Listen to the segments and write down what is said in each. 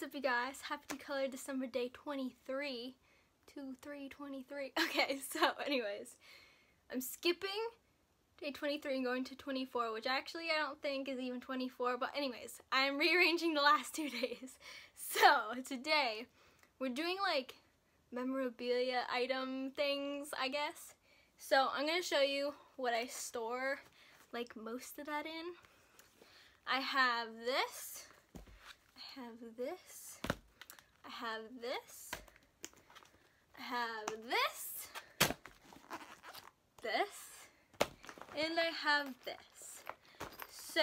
up, you guys? Happy Color December day 23. 23. Okay, so anyways, I'm skipping day 23 and going to 24, which actually I don't think is even 24, but anyways, I'm rearranging the last 2 days. So today, we're doing like memorabilia item things, I guess. So I'm going to show you what I store like most of that in. I have this. I have this, I have this, I have this, and I have this. So,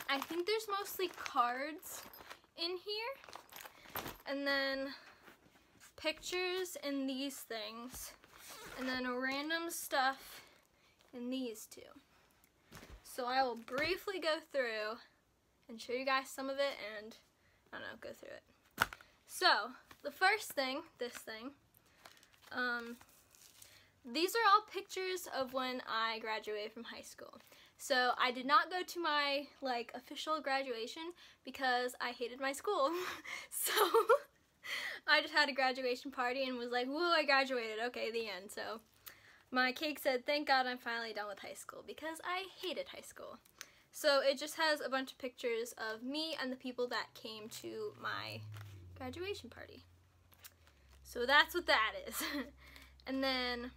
I think there's mostly cards in here, and then pictures in these things, and then random stuff in these two. So I will briefly go through and show you guys some of it and, I don't know, go through it. So, the first thing, this thing, these are all pictures of when I graduated from high school. So, I did not go to my, like, official graduation because I hated my school. So, I just had a graduation party and was like, whoa, I graduated, okay, the end. So, my cake said, thank God I'm finally done with high school because I hated high school. So it just has a bunch of pictures of me and the people that came to my graduation party. So that's what that is. And then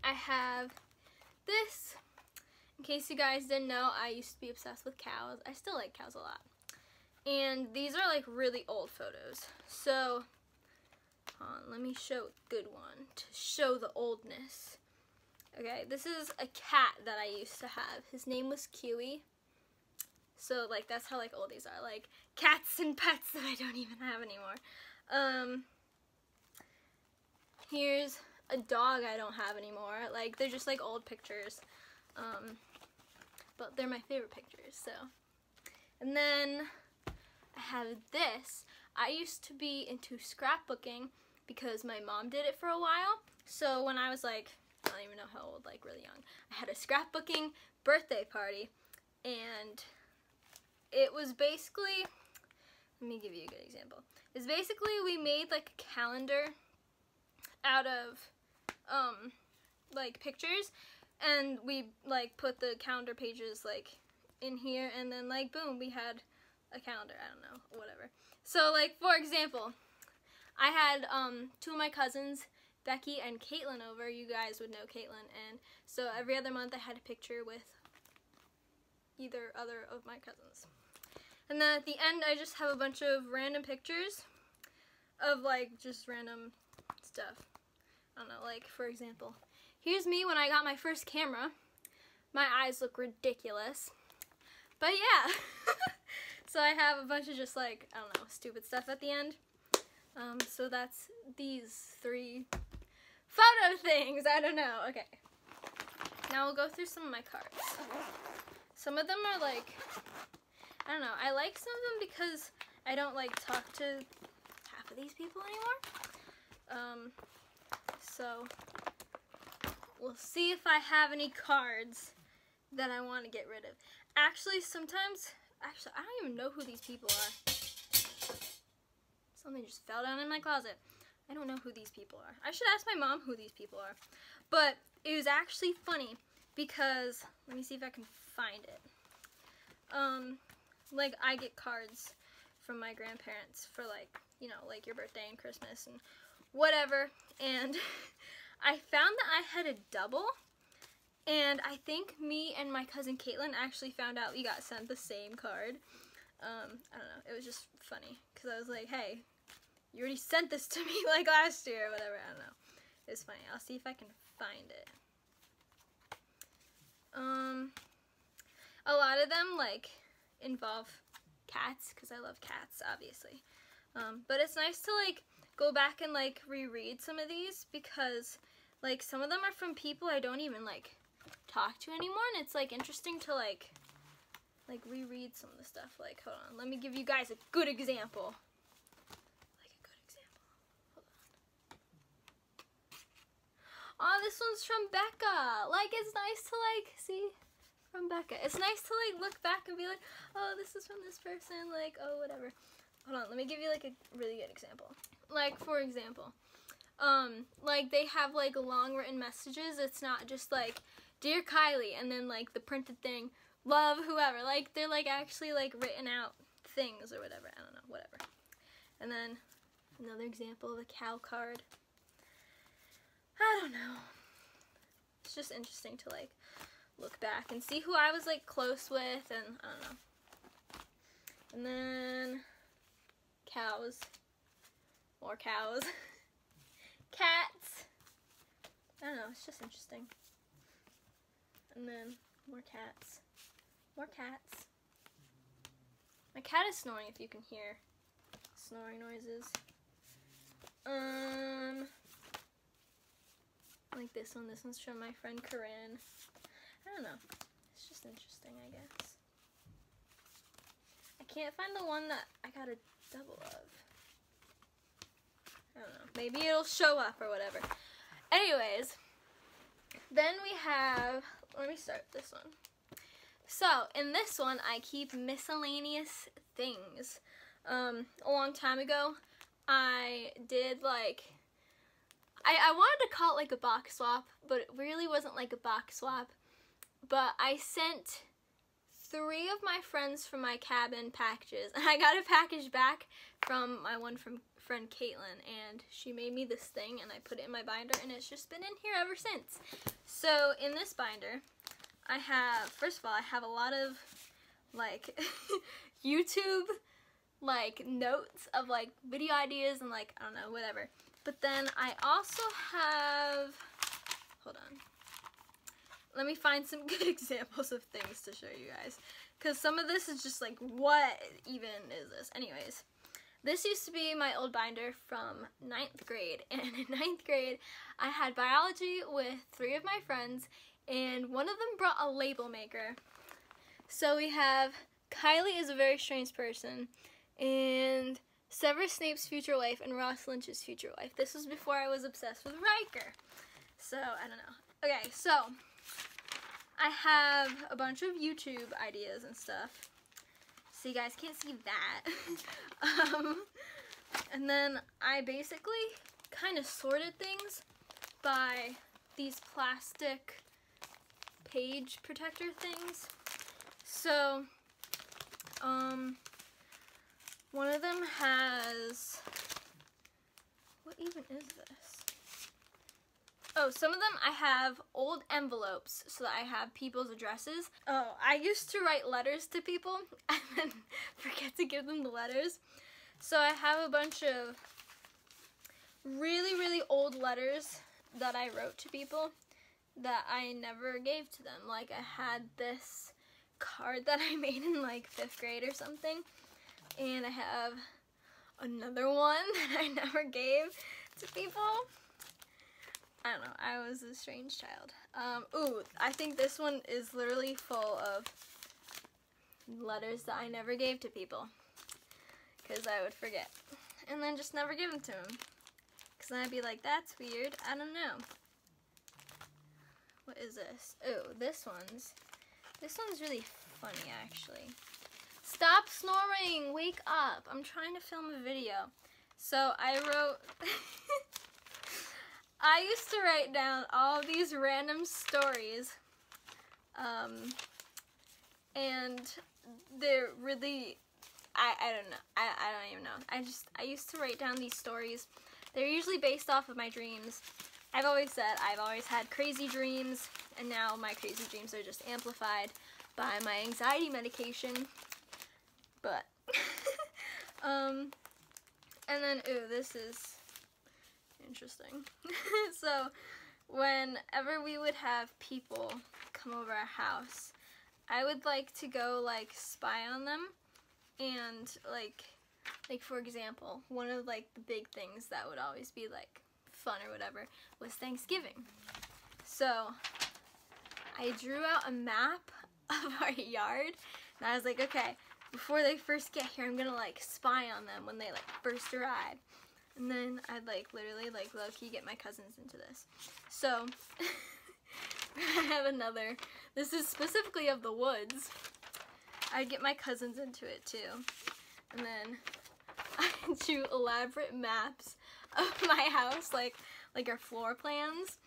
I have this. In case you guys didn't know, I used to be obsessed with cows. I still like cows a lot. And these are like really old photos. So let me show a good one to show the oldness. Okay, this is a cat that I used to have. His name was Kiwi. So, like, that's how, like, old these are. Like, cats and pets that I don't even have anymore. Here's a dog I don't have anymore. Like, they're just, like, old pictures. But they're my favorite pictures, so. And then I have this. I used to be into scrapbooking because my mom did it for a while. So, when I was, like, I don't even know how old, like really young, I had a scrapbooking birthday party, and it was basically, let me give you a good example. It's basically we made like a calendar out of like pictures, and we like put the calendar pages like in here, and then like boom, we had a calendar. I don't know, whatever. So like for example, I had 2 of my cousins, Becky and Caitlin, over. You guys would know Caitlin, and so every other month I had a picture with either other of my cousins. And then at the end I just have a bunch of random pictures of like just random stuff. I don't know, like for example, here's me when I got my first camera. My eyes look ridiculous, but yeah. So I have a bunch of just like, I don't know, stupid stuff at the end. So that's these 3 photo things. I don't know. Okay. Now we'll go through some of my cards. Some of them are like, I don't know. I like some of them because I don't like talk to half of these people anymore. So we'll see if I have any cards that I want to get rid of. Actually, sometimes, I don't even know who these people are. Something just fell down in my closet. I don't know who these people are. I should ask my mom who these people are. But it was actually funny because, let me see if I can find it. Like I get cards from my grandparents for like, you know, like your birthday and Christmas and whatever. And I found that I had a double. And I think me and my cousin Caitlin actually found out we got sent the same card. I don't know. It was just funny because I was like, hey, you already sent this to me like last year or whatever. I don't know. It was funny. I'll see if I can find it. A lot of them like involve cats because I love cats, obviously. But it's nice to like go back and like reread some of these because like some of them are from people I don't even like talk to anymore, and it's like interesting to like reread some of the stuff. Like, hold on, let me give you guys a good example. Like a good example. Hold on. Oh, this one's from Becca. Like, it's nice to like see from Becca. It's nice to like look back and be like, oh, this is from this person. Like, oh, whatever. hold on, let me give you like a really good example. Like, for example, like they have like long written messages. It's not just like, Dear Kylie, and then like the printed thing, love whoever. Like they're like actually like written out things or whatever. I don't know, whatever. And then another example of a cow card. I don't know. It's just interesting to like look back and see who I was like close with, and I don't know. And then cows. More cows. Cats. I don't know, it's just interesting. And then more cats. More cats. My cat is snoring, if you can hear snoring noises. Like this one. This one's from my friend Corinne. I don't know. It's just interesting, I guess. I can't find the one that I got a double of. I don't know. Maybe it'll show up or whatever. Anyways, then we have, let me start this one. So, in this one, I keep miscellaneous things. A long time ago, I did like, I wanted to call it like a box swap, but it really wasn't like a box swap. But I sent 3 of my friends from my cabin packages, and I got a package back from my friend Caitlin, and she made me this thing, and I put it in my binder, and it's just been in here ever since. So in this binder, I have, first of all, I have a lot of like YouTube like notes of like video ideas and like, I don't know, whatever. But then I also have, hold on, let me find some good examples of things to show you guys, because some of this is just like, what even is this? Anyways, this used to be my old binder from 9th grade, and in 9th grade I had biology with 3 of my friends, and one of them brought a label maker. So we have Kylie is a very strange person, and Severus Snape's future wife, and Ross Lynch's future wife. This was before I was obsessed with Riker. So, I don't know. Okay, so I have a bunch of YouTube ideas and stuff. So you guys can't see that. And then I basically kind of sorted things by these plastic page protector things. So, one of them has, what even is this? Oh, some of them I have old envelopes so that I have people's addresses. Oh, I used to write letters to people and then forget to give them the letters. So I have a bunch of really, really old letters that I wrote to people that I never gave to them. Like, I had this card that I made in like 5th grade or something, and I have another one that I never gave to people. I don't know, I was a strange child. Ooh, I think this one is literally full of letters that I never gave to people, because I would forget, and then just never give them to them, because then I'd be like, that's weird, I don't know. What is this? Oh, this one's really funny, actually. Stop snoring! Wake up! I'm trying to film a video. So I wrote, I used to write down all these random stories, and they're really, I don't know, I don't even know. I used to write down these stories. They're usually based off of my dreams. I've always said I've always had crazy dreams, and now my crazy dreams are just amplified by my anxiety medication. But, and then, ooh, this is interesting. So, whenever we would have people come over our house, I would like to go, like, spy on them, and, like, for example, one of, like, the big things that would always be, like, fun or whatever was Thanksgiving. So, I drew out a map of our yard, and I was like, okay, before they first get here, I'm gonna, like, spy on them when they, like, first arrive. And then I'd, like, literally, like, low-key get my cousins into this. So, I have another, this is specifically of the woods. I'd get my cousins into it, too. And then into elaborate maps of my house, like our floor plans.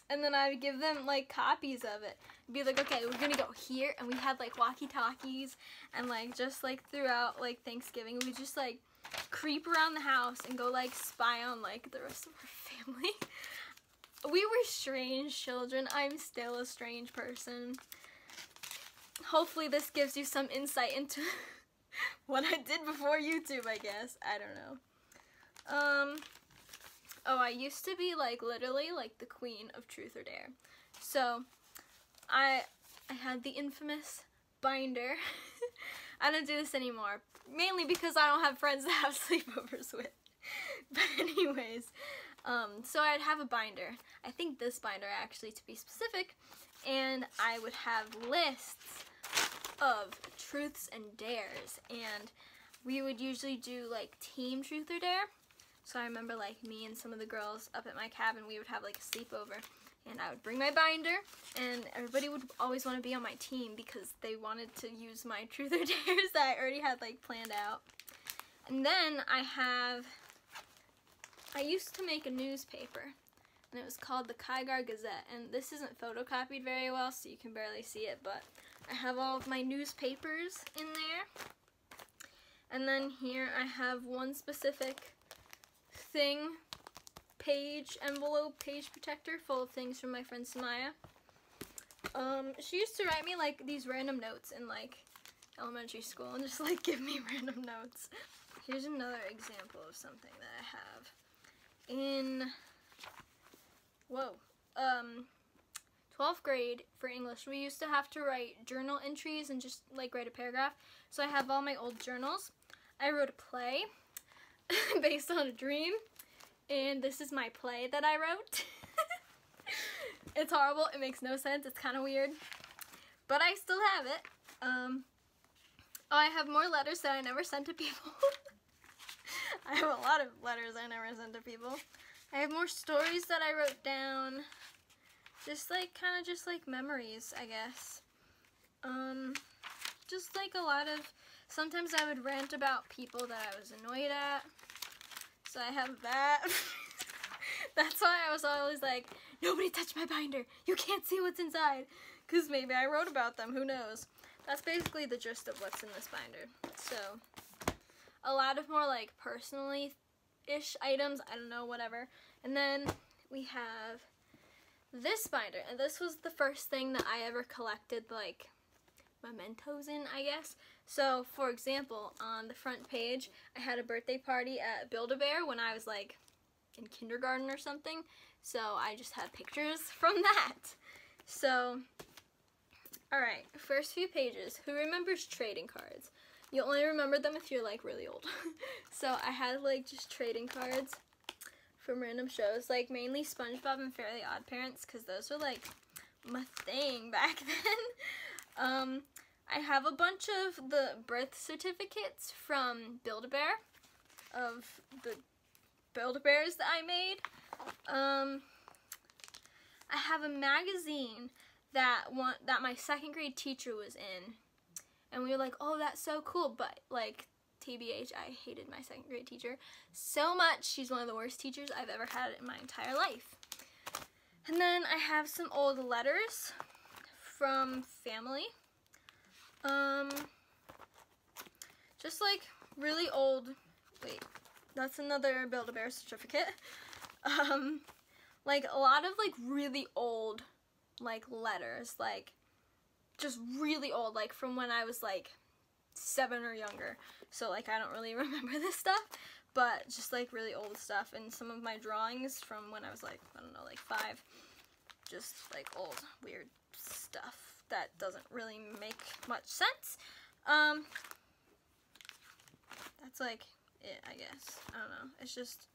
And then I would give them like copies of it. Be like, okay, we're gonna go here, and we had like walkie-talkies, and like just like throughout like Thanksgiving, we just like creep around the house and go like spy on like the rest of our family. We were strange children. I'm still a strange person. Hopefully this gives you some insight into what I did before YouTube, I guess. I don't know. Oh, I used to be like literally like the queen of Truth or Dare. So I had the infamous binder. I don't do this anymore, mainly because I don't have friends to have sleepovers with. But anyways, so I'd have a binder. I think this binder actually, to be specific, and I would have lists of truths and dares, and we would usually do like team truth or dare. So I remember like me and some of the girls up at my cabin, we would have like a sleepover, and I would bring my binder, and everybody would always want to be on my team because they wanted to use my truth or dares that I already had like planned out. And then I used to make a newspaper, and it was called the Kygar Gazette, and this isn't photocopied very well, so you can barely see it, but I have all of my newspapers in there. And then here I have one specific thing, envelope page protector full of things from my friend Samaya. She used to write me like these random notes in like elementary school and just like give me random notes. Here's another example of something that I have. In 12th grade for English, we used to have to write journal entries and just like write a paragraph. So I have all my old journals. I wrote a play based on a dream, and this is my play that I wrote. It's horrible, it makes no sense, it's kind of weird, but I still have it. Oh, I have more letters that I never sent to people. I have a lot of letters I never sent to people. I have more stories that I wrote down. Just like, kind of just like memories, I guess. Just like a lot of, sometimes I would rant about people that I was annoyed at. So I have that. That's why I was always like, nobody touch my binder. You can't see what's inside. Because maybe I wrote about them, who knows. That's basically the gist of what's in this binder. So, a lot of more like personally-ish items, I don't know, whatever. And then we have this binder, and this was the first thing that I ever collected like mementos in, I guess. So, for example, on the front page, I had a birthday party at Build-A-Bear when I was like in kindergarten or something. So, I just had pictures from that. So, alright, first few pages. Who remembers trading cards? You only remember them if you're like really old. So I had like just trading cards from random shows, like mainly SpongeBob and Fairly Odd Parents, because those were like my thing back then. I have a bunch of the birth certificates from Build-A-Bear, of the Build-A-Bears that I made. I have a magazine that my second grade teacher was in, and we were like, oh, that's so cool, but like, TBH, I hated my second grade teacher so much. She's one of the worst teachers I've ever had in my entire life. And then I have some old letters from family. Just like really old, wait, that's another Build-A-Bear certificate. Like a lot of like really old like letters, like just really old, like from when I was like 7 or younger. So like I don't really remember this stuff, but just like really old stuff, and some of my drawings from when I was like, I don't know, like 5. Just like old weird stuff that doesn't really make much sense. That's like it, I guess. I don't know. It's just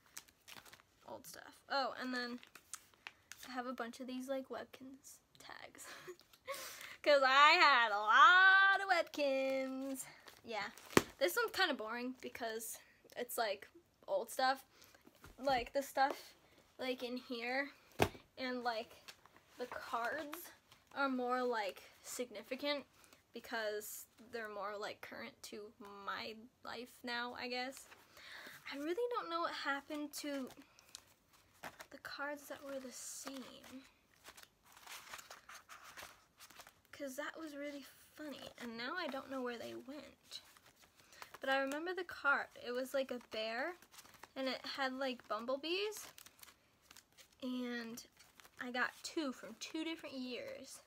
old stuff. Oh, and then I have a bunch of these like Webkins tags. Because I had a lot of Webkins. Yeah. This one's kind of boring because it's like old stuff. Like the stuff like in here and like the cards are more like significant because they're more like current to my life now, I guess. I really don't know what happened to the cards that were the same, because that was really funny, and now I don't know where they went. But I remember the card. It was like a bear, and it had like bumblebees, and I got 2 from 2 different years.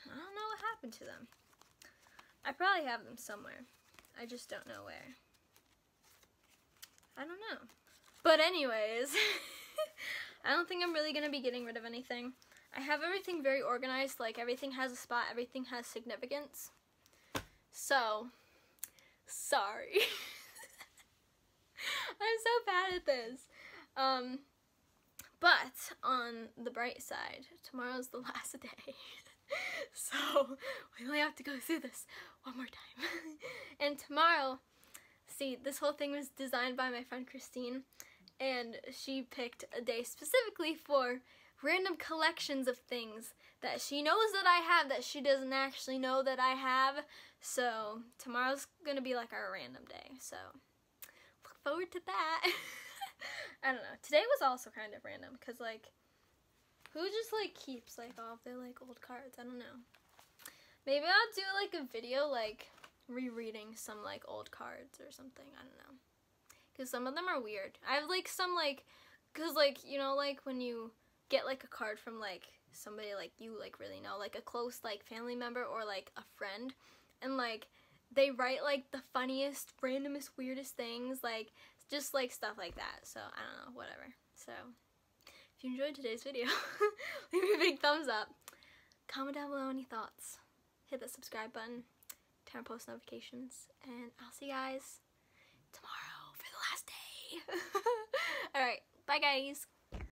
I don't know what happened to them. I probably have them somewhere. I just don't know where. I don't know. But anyways, I don't think I'm really going to be getting rid of anything. I have everything very organized. Like, everything has a spot. Everything has significance. So, sorry. I'm so bad at this. But on the bright side, tomorrow's the last day. So we only have to go through this one more time. And tomorrow, see, this whole thing was designed by my friend Christine, and she picked a day specifically for random collections of things that she knows that I have that she doesn't actually know that I have. So tomorrow's gonna be like our random day, so look forward to that. I don't know. Today was also kind of random, because like, who just like keeps like all of their like old cards? I don't know. Maybe I'll do like a video like rereading some like old cards or something. I don't know. Because some of them are weird. I have like some like, because like, you know, like when you get like a card from like somebody like you like really know, like a close like family member or like a friend, and like they write like the funniest, randomest, weirdest things, like just like stuff like that. So I don't know, whatever. So if you enjoyed today's video, leave me a big thumbs up. Comment down below any thoughts. Hit that subscribe button. Turn on post notifications. And I'll see you guys tomorrow for the last day. Alright, bye guys.